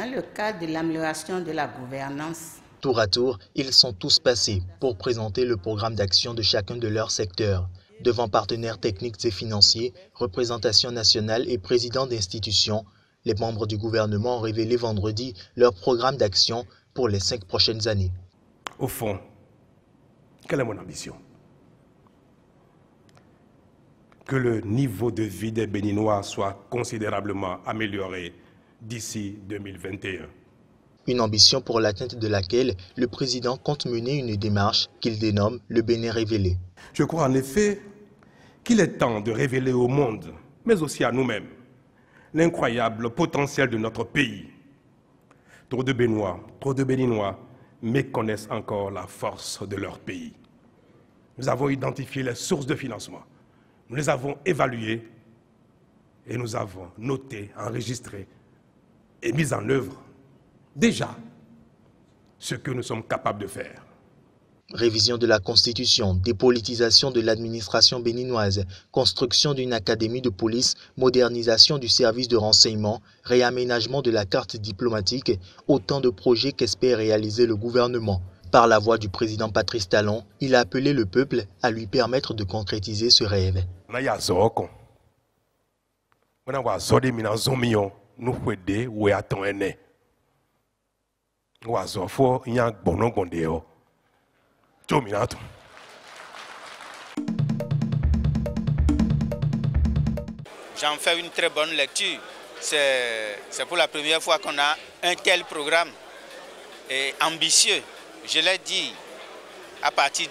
Dans le cadre de l'amélioration de la gouvernance, tour à tour, ils sont tous passés pour présenter le programme d'action de chacun de leurs secteurs. Devant partenaires techniques et financiers, représentation nationale et présidents d'institutions, les membres du gouvernement ont révélé vendredi leur programme d'action pour les 5 prochaines années. Au fond, quelle est mon ambition? Que le niveau de vie des Béninois soit considérablement amélioré d'ici 2021. Une ambition pour l'atteinte de laquelle le président compte mener une démarche qu'il dénomme le Bénin révélé. Je crois en effet qu'il est temps de révéler au monde, mais aussi à nous-mêmes, l'incroyable potentiel de notre pays. Trop de Béninois méconnaissent encore la force de leur pays. Nous avons identifié les sources de financement, nous les avons évaluées et nous avons noté, enregistré et mis en œuvre déjà ce que nous sommes capables de faire. Révision de la Constitution, dépolitisation de l'administration béninoise, construction d'une académie de police, modernisation du service de renseignement, réaménagement de la carte diplomatique, autant de projets qu'espère réaliser le gouvernement. Par la voix du président Patrice Talon, il a appelé le peuple à lui permettre de concrétiser ce rêve. J'en fais une très bonne lecture. C'est pour la première fois qu'on a un tel programme et ambitieux. Je l'ai dit, à partir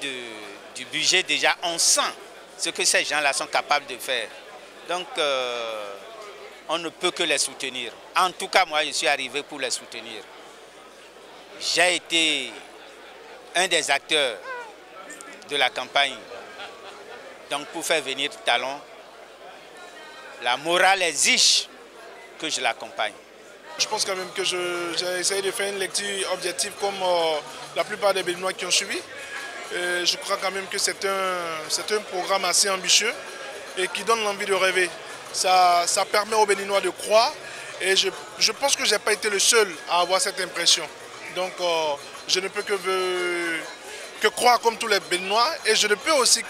du budget déjà, on sent ce que ces gens-là sont capables de faire. Donc, on ne peut que les soutenir. En tout cas, moi, je suis arrivé pour les soutenir. J'ai été un des acteurs de la campagne. Donc, pour faire venir Talon, la morale exige que je l'accompagne. Je pense quand même que j'ai essayé de faire une lecture objective comme la plupart des Béninois qui ont suivi. Je crois quand même que c'est un programme assez ambitieux et qui donne l'envie de rêver. Ça permet aux Béninois de croire et je pense que je n'ai pas été le seul à avoir cette impression. Donc je ne peux que croire comme tous les Béninois et je ne peux aussi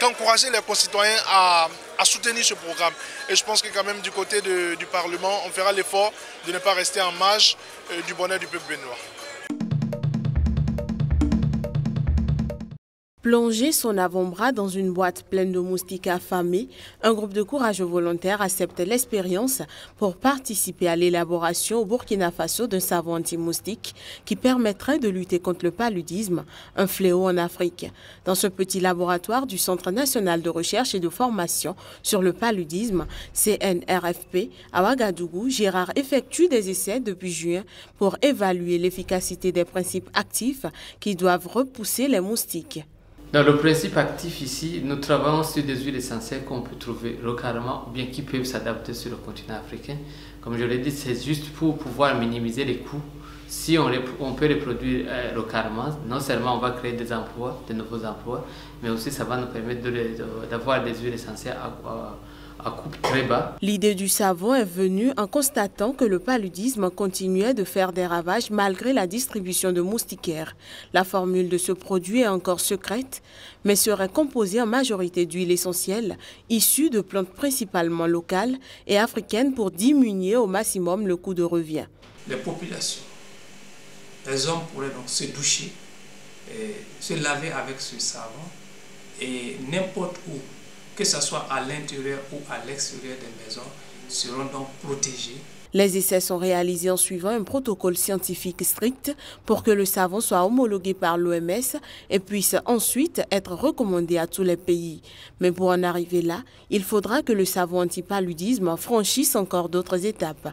qu'encourager les concitoyens à soutenir ce programme. Et je pense que quand même du côté du Parlement, on fera l'effort de ne pas rester en marge du bonheur du peuple béninois. Plonger son avant-bras dans une boîte pleine de moustiques affamés, un groupe de courageux volontaires accepte l'expérience pour participer à l'élaboration au Burkina Faso d'un savon anti-moustique qui permettrait de lutter contre le paludisme, un fléau en Afrique. Dans ce petit laboratoire du Centre national de recherche et de formation sur le paludisme, CNRFP, à Ouagadougou, Gérard effectue des essais depuis juin pour évaluer l'efficacité des principes actifs qui doivent repousser les moustiques. Dans le principe actif ici, nous travaillons sur des huiles essentielles qu'on peut trouver localement ou bien qui peuvent s'adapter sur le continent africain. Comme je l'ai dit, c'est juste pour pouvoir minimiser les coûts. Si on peut les produire localement, non seulement on va créer des emplois, de nouveaux emplois, mais aussi ça va nous permettre d'avoir des huiles essentielles à coût très bas. L'idée du savon est venue en constatant que le paludisme continuait de faire des ravages malgré la distribution de moustiquaires. La formule de ce produit est encore secrète, mais serait composée en majorité d'huiles essentielles issues de plantes principalement locales et africaines pour diminuer au maximum le coût de revient. Les populations, les hommes pourraient donc se doucher, se laver avec ce savon et n'importe où, que ce soit à l'intérieur ou à l'extérieur des maisons, seront donc protégés. Les essais sont réalisés en suivant un protocole scientifique strict pour que le savon soit homologué par l'OMS et puisse ensuite être recommandé à tous les pays. Mais pour en arriver là, il faudra que le savon anti-paludisme franchisse encore d'autres étapes.